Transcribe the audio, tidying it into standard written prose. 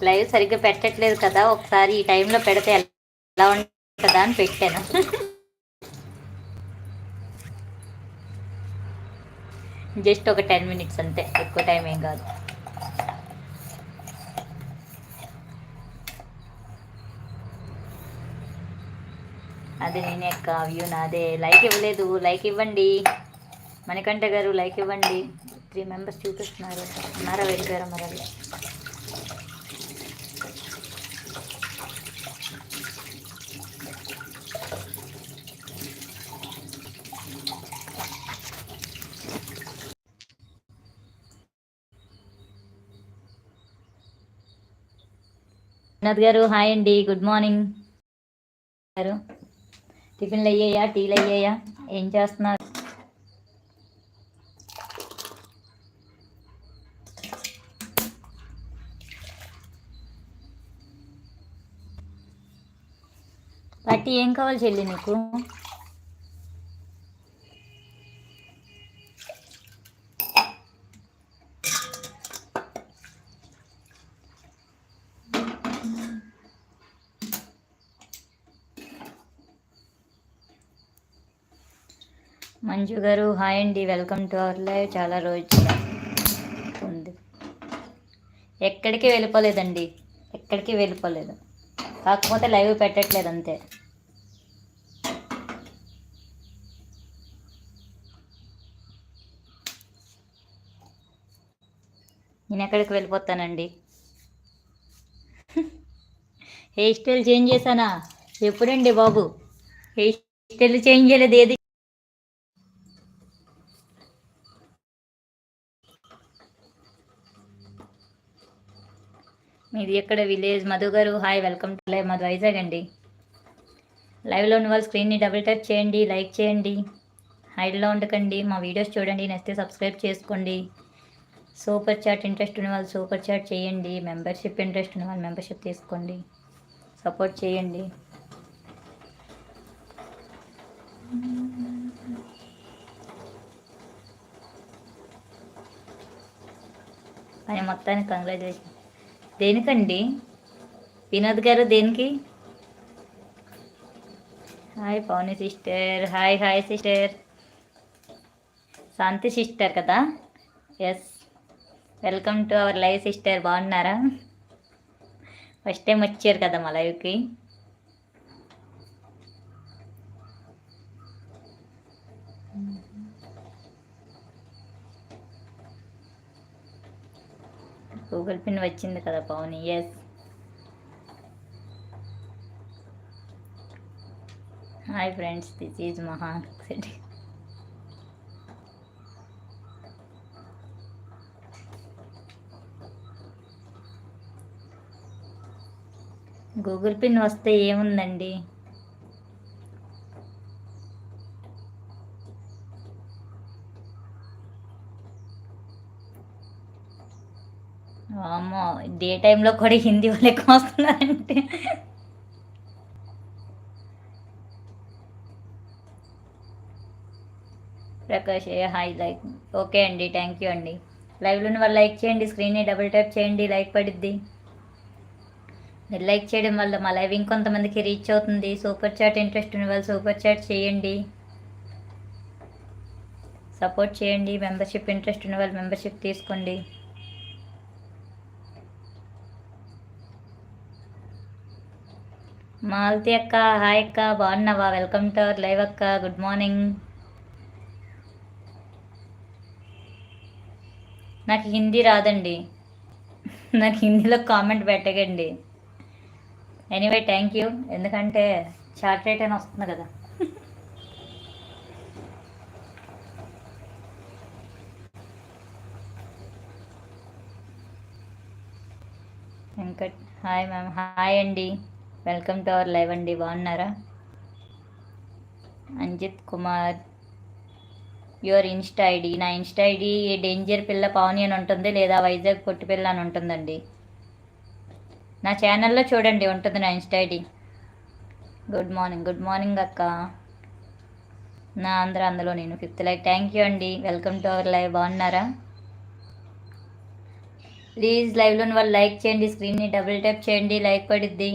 Live సరిగ్గా పెట్టట్లేదు కదా, ఒకసారి ఈ టైంలో పెడితే ఎలా ఉంటుందా అని పెట్టాను. జస్ట్ ఒక 10 minutes అంతే, ఎక్కువ టైం ఏం కాదు. అది నేనే అక్క, వ్యూ నాదే. లైక్ ఇవ్వలేదు, లైక్ ఇవ్వండి. మణికంఠ గారు లైక్ ఇవ్వండి. 3 members చూపిస్తున్నారు, ఉన్నారా వెళ్ళిపోయారా మరి? వినోద్ గారు హాయ్ అండి, గుడ్ మార్నింగ్ గారు. టిఫిన్లు అయ్యాయా, టీలు అయ్యాయా, ఏం చేస్తున్నారు? పట్టి ఏం కావాలి చెల్లి నీకు? మంజు గారు హాయ్ అండి, వెల్కమ్ టు అవర్ లైవ్. చాలా రోజు ఉంది, ఎక్కడికి వెళ్ళిపోలేదండి, ఎక్కడికి వెళ్ళిపోలేదు, కాకపోతే లైవ్ పెట్టట్లేదు అంతే. నేను ఎక్కడికి వెళ్ళిపోతానండి? హెయిర్ స్టైల్ చేంజ్ చేశానా? ఎప్పుడండి బాబు, హెయిర్ స్టైల్ చేంజ్ చేయలేదు ఏది. మీది ఎక్కడ విలేజ్? మధు గారు హాయ్, వెల్కమ్ టు లైవ్. మాది వైజాగ్ అండి. లైవ్లో ఉన్న వాళ్ళు స్క్రీన్ని డబుల్ టచ్ చేయండి, లైక్ చేయండి, హైడ్లో ఉండకండి, మా వీడియోస్ చూడండి, నచ్చితే సబ్స్క్రైబ్ చేసుకోండి. సూపర్ చాట్ ఇంట్రెస్ట్ ఉన్న వాళ్ళు సూపర్ చాట్ చేయండి, మెంబర్షిప్ ఇంట్రెస్ట్ ఉన్న వాళ్ళు మెంబర్షిప్ తీసుకోండి, సపోర్ట్ చేయండి. అని మొత్తానికి కంగ్రాచులేషన్. దేనికండి వినోద్ గారు, దేనికి? Hi Pauni sister, hi hi sister. Shanti sister కదా? Yes, welcome to our live sister. బాగున్నారా? ఫస్ట్ టైం వచ్చారు కదా మా లైవ్కి. గూగుల్ పిన్ వచ్చింది కదా Pauni? Yes. Hi friends, this is Maha. Google pin వస్తే ఏముందండి, అమ్మో డే టైంలో కూడా హిందీ వాళ్ళు ఎక్కువ వస్తున్నారంటే. Prakash hi, like. ఓకే అండి, థ్యాంక్ యూ అండి. లైవ్లో ఉన్న వాళ్ళు లైక్ చేయండి, స్క్రీన్ని డబుల్ ట్యాప్ చేయండి, లైక్ పడుద్ది. మీరు లైక్ చేయడం వల్ల మా లైవ్ ఇంకొంతమందికి రీచ్ అవుతుంది. సూపర్ చాట్ ఇంట్రెస్ట్ ఉన్న వాళ్ళు సూపర్ చాట్ చేయండి, సపోర్ట్ చేయండి. మెంబర్షిప్ ఇంట్రెస్ట్ ఉన్న వాళ్ళు మెంబర్షిప్ తీసుకోండి. మాలతి అక్క హాయ్ అక్క, బాగున్నావా? వెల్కమ్ టు అవర్ లైవ్ అక్క, గుడ్ మార్నింగ్. నాకు హిందీ రాదండి, నాకు హిందీలో కామెంట్ పెట్టకండి. ఎనీవే థ్యాంక్ యూ, ఎందుకంటే చార్ట్ రేట్ అని వస్తుంది కదా. వెంకట్ హాయ్ మ్యామ్, హాయ్ అండి, వెల్కమ్ టు అవర్ లైవ్ అండి. బాగున్నారా? Anjith Kumar your Insta ID. నా ఇన్స్టా ఐడి డేంజర్ పిల్ల పావని అని ఉంటుంది, లేదా వైజాగ్ పొట్టి పిల్ల అని ఉంటుందండి. నా ఛానల్లో చూడండి, ఉంటుంది నా Insta ID. Good morning, good morning అక్క. నా అందులో నేను 5th లైక్. థ్యాంక్ యూ అండి, వెల్కమ్ టు అవర్ లైవ్. బాగున్నారా? ప్లీజ్ లైవ్లో ఉన్న వాళ్ళు లైక్ చేయండి, స్క్రీన్ని డబుల్ ట్యాప్ చేయండి, లైక్ పడిద్ది.